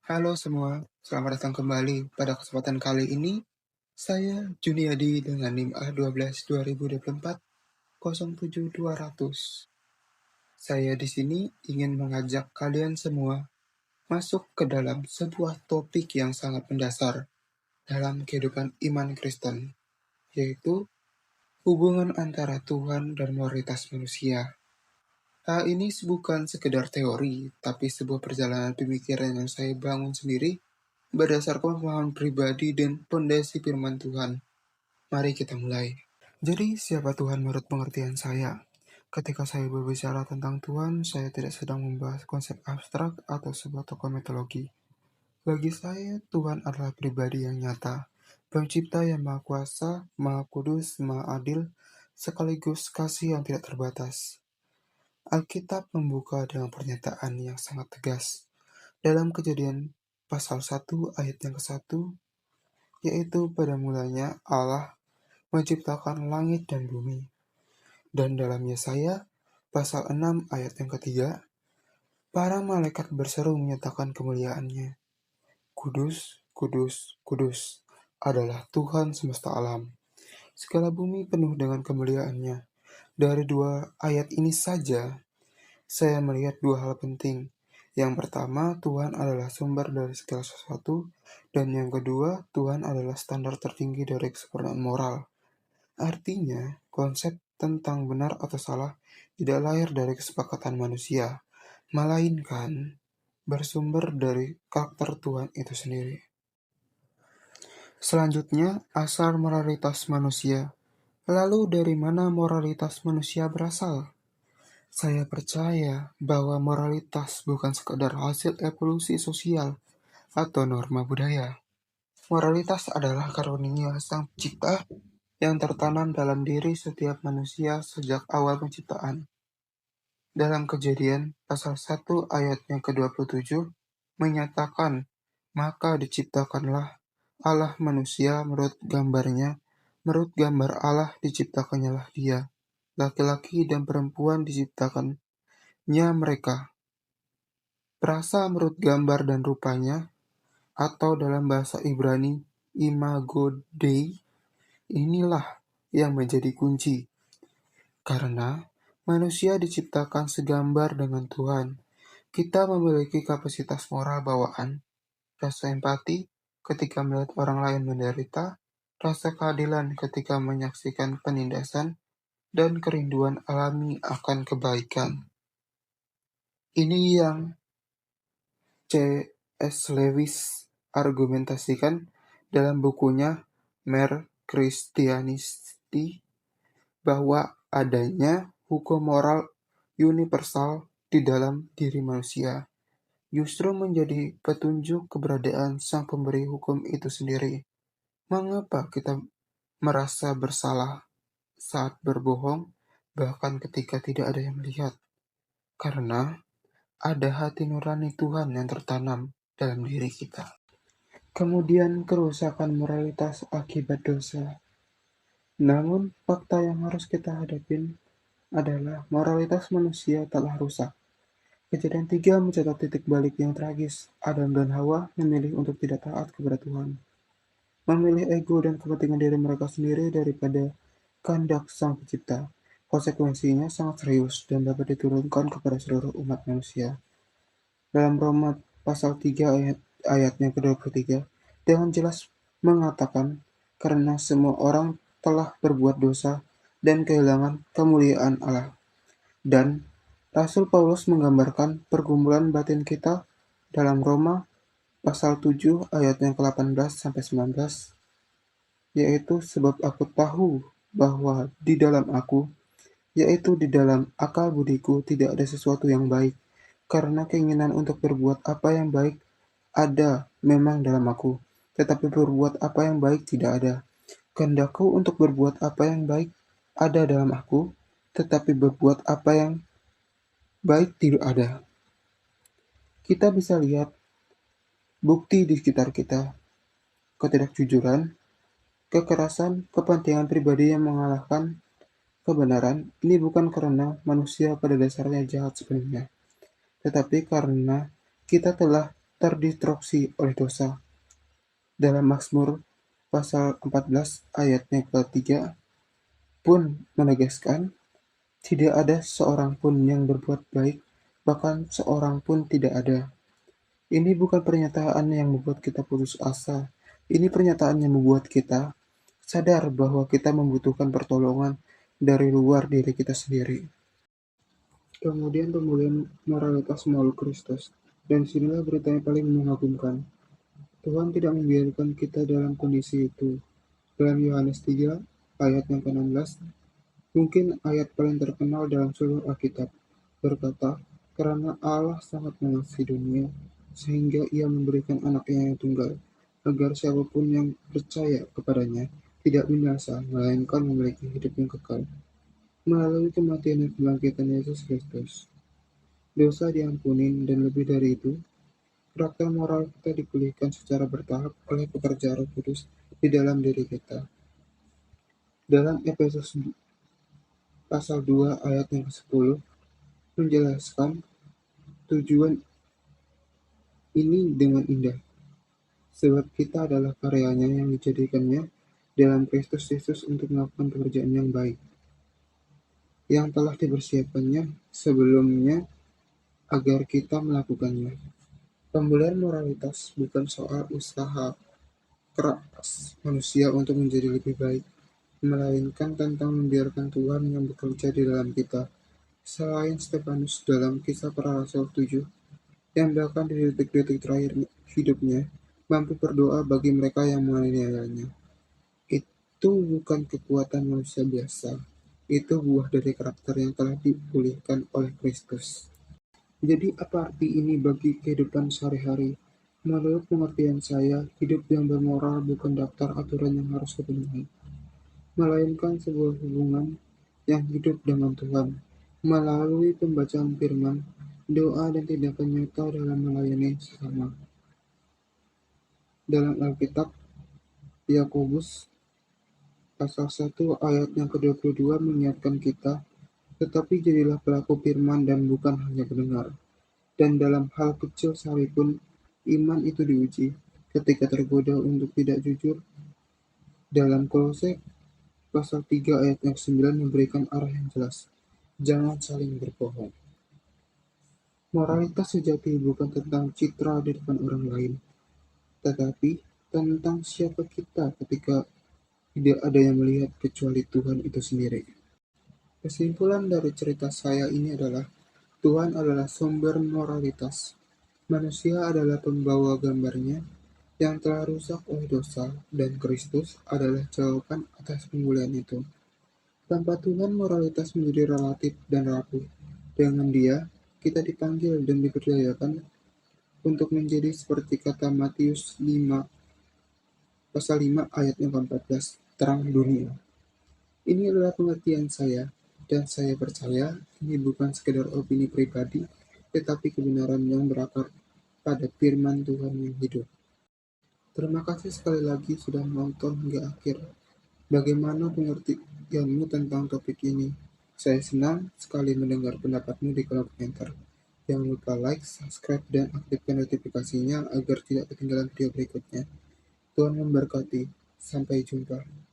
Halo semua, selamat datang kembali. Pada kesempatan kali ini, saya Juniadi dengan NIM A12 2024 07200. Saya di sini ingin mengajak kalian semua masuk ke dalam sebuah topik yang sangat mendasar dalam kehidupan iman Kristen, yaitu hubungan antara Tuhan dan moralitas manusia. Hal ini bukan sekedar teori, tapi sebuah perjalanan pemikiran yang saya bangun sendiri berdasarkan pemahaman pribadi dan pondasi firman Tuhan. Mari kita mulai. Jadi, siapa Tuhan menurut pengertian saya? Ketika saya berbicara tentang Tuhan, saya tidak sedang membahas konsep abstrak atau sebuah tokoh mitologi. Bagi saya, Tuhan adalah pribadi yang nyata, pencipta yang maha kuasa, maha kudus, maha adil, sekaligus kasih yang tidak terbatas. Alkitab membuka dengan pernyataan yang sangat tegas. Dalam Kejadian pasal 1 ayat yang ke-1, yaitu pada mulanya Allah menciptakan langit dan bumi. Dan dalam Yesaya pasal 6 ayat yang ketiga, para malaikat berseru menyatakan kemuliaannya. Kudus, kudus, kudus adalah Tuhan semesta alam. Segala bumi penuh dengan kemuliaannya. Dari dua ayat ini saja, saya melihat dua hal penting. Yang pertama, Tuhan adalah sumber dari segala sesuatu, dan yang kedua, Tuhan adalah standar tertinggi dari kesempurnaan moral. Artinya, konsep tentang benar atau salah tidak lahir dari kesepakatan manusia, melainkan bersumber dari karakter Tuhan itu sendiri. Selanjutnya, asal moralitas manusia. Lalu dari mana moralitas manusia berasal? Saya percaya bahwa moralitas bukan sekadar hasil evolusi sosial atau norma budaya. Moralitas adalah karunia Sang Pencipta yang tertanam dalam diri setiap manusia sejak awal penciptaan. Dalam Kejadian pasal 1 ayat yang ke-27 menyatakan, maka diciptakanlah Allah manusia menurut gambarnya, menurut gambar Allah diciptakannyalah dia. Laki-laki dan perempuan diciptakannya mereka. Perasa menurut gambar dan rupanya, atau dalam bahasa Ibrani, imago Dei, inilah yang menjadi kunci. Karena manusia diciptakan segambar dengan Tuhan, kita memiliki kapasitas moral bawaan, rasa empati ketika melihat orang lain menderita, rasa keadilan ketika menyaksikan penindasan, dan kerinduan alami akan kebaikan. Ini yang C.S. Lewis argumentasikan dalam bukunya Mere Christianity, bahwa adanya hukum moral universal di dalam diri manusia justru menjadi petunjuk keberadaan sang pemberi hukum itu sendiri. Mengapa kita merasa bersalah saat berbohong, bahkan ketika tidak ada yang melihat? Karena ada hati nurani Tuhan yang tertanam dalam diri kita. Kemudian kerusakan moralitas akibat dosa. Namun, fakta yang harus kita hadapin adalah moralitas manusia telah rusak. Kejadian 3 mencatat titik balik yang tragis. Adam dan Hawa memilih untuk tidak taat kepada Tuhan. Memilih ego dan kepentingan diri mereka sendiri daripada kehendak Sang Pencipta. Konsekuensinya sangat serius dan dapat diturunkan kepada seluruh umat manusia. Dalam Roma pasal 3 ayat yang ke-23 dengan jelas mengatakan, karena semua orang telah berbuat dosa dan kehilangan kemuliaan Allah. Dan Rasul Paulus menggambarkan pergumulan batin kita dalam Roma pasal 7 ayat yang ke-18 sampai 19, yaitu sebab aku tahu bahwa di dalam aku, yaitu di dalam akal budiku tidak ada sesuatu yang baik, karena keinginan untuk berbuat apa yang baik ada memang dalam aku, tetapi berbuat apa yang baik tidak ada. Kehendakku untuk berbuat apa yang baik ada dalam aku, tetapi berbuat apa yang baik tidak ada. Kita bisa lihat bukti di sekitar kita, ketidakjujuran, kekerasan, kepentingan pribadi yang mengalahkan kebenaran. Ini bukan karena manusia pada dasarnya jahat sepenuhnya, tetapi karena kita telah terdistraksi oleh dosa. Dalam Mazmur pasal 14 ayatnya ketiga pun menegaskan, tidak ada seorang pun yang berbuat baik, bahkan seorang pun tidak ada. Ini bukan pernyataan yang membuat kita putus asa. Ini pernyataan yang membuat kita sadar bahwa kita membutuhkan pertolongan dari luar diri kita sendiri. Kemudian pemulihan moralitas melalui Kristus. Dan sinilah berita yang paling mengagumkan. Tuhan tidak membiarkan kita dalam kondisi itu. Dalam Yohanes 3 ayat yang ke-16, mungkin ayat paling terkenal dalam seluruh Alkitab, berkata, "Karena Allah sangat mengasihi dunia, sehingga Ia memberikan anaknya yang tunggal, agar siapapun yang percaya kepadanya tidak binasa, melainkan memiliki hidup yang kekal." Melalui kematian dan kebangkitan Yesus Kristus, dosa diampuni, dan lebih dari itu, karakter moral kita dipulihkan secara bertahap oleh pekerjaan Roh Kudus di dalam diri kita. Dalam Efesus pasal 2 ayat yang ke-10 menjelaskan tujuan ini dengan indah, sebab kita adalah karyanya yang dijadikannya dalam Kristus Yesus untuk melakukan pekerjaan yang baik, yang telah dipersiapkannya sebelumnya agar kita melakukannya. Pemulihan moralitas bukan soal usaha keras manusia untuk menjadi lebih baik, melainkan tentang membiarkan Tuhan yang bekerja di dalam kita. Selain Stefanus dalam Kisah Para Rasul 7, yang bahkan di detik-detik terakhir hidupnya mampu berdoa bagi mereka yang menganiayanya. Itu bukan kekuatan manusia biasa, itu buah dari karakter yang telah dipulihkan oleh Kristus. Jadi apa arti ini bagi kehidupan sehari-hari? Menurut pengertian saya, hidup yang bermoral bukan daftar aturan yang harus dipenuhi, melainkan sebuah hubungan yang hidup dengan Tuhan, melalui pembacaan firman, doa, dan tindakan nyata dalam melayani sesama. Dalam Alkitab, Yakobus pasal 1 ayat yang ke-22 mengingatkan kita, tetapi jadilah pelaku firman dan bukan hanya pendengar. Dan dalam hal kecil sekalipun, iman itu diuji, ketika tergoda untuk tidak jujur. Dalam Kolose pasal 3 ayat yang ke-9 memberikan arah yang jelas. Jangan saling berbohong. Moralitas sejati bukan tentang citra di depan orang lain, tetapi tentang siapa kita ketika tidak ada yang melihat kecuali Tuhan itu sendiri. Kesimpulan dari cerita saya ini adalah, Tuhan adalah sumber moralitas. Manusia adalah pembawa gambarnya yang telah rusak oleh dosa, dan Kristus adalah jawaban atas pemulihan itu. Tanpa Tuhan, moralitas menjadi relatif dan rapuh. Dengan Dia, kita dipanggil dan dipercayakan untuk menjadi seperti kata Matius 5, pasal 5 ayat yang ke-14, terang dunia. Ini adalah pengertian saya, dan saya percaya ini bukan sekedar opini pribadi, tetapi kebenaran yang berakar pada firman Tuhan yang hidup. Terima kasih sekali lagi sudah menonton hingga akhir. Bagaimana pengertianmu tentang topik ini? Saya senang sekali mendengar pendapatmu di kolom komentar. Jangan lupa like, subscribe, dan aktifkan notifikasinya agar tidak ketinggalan video berikutnya. Tuhan memberkati. Sampai jumpa.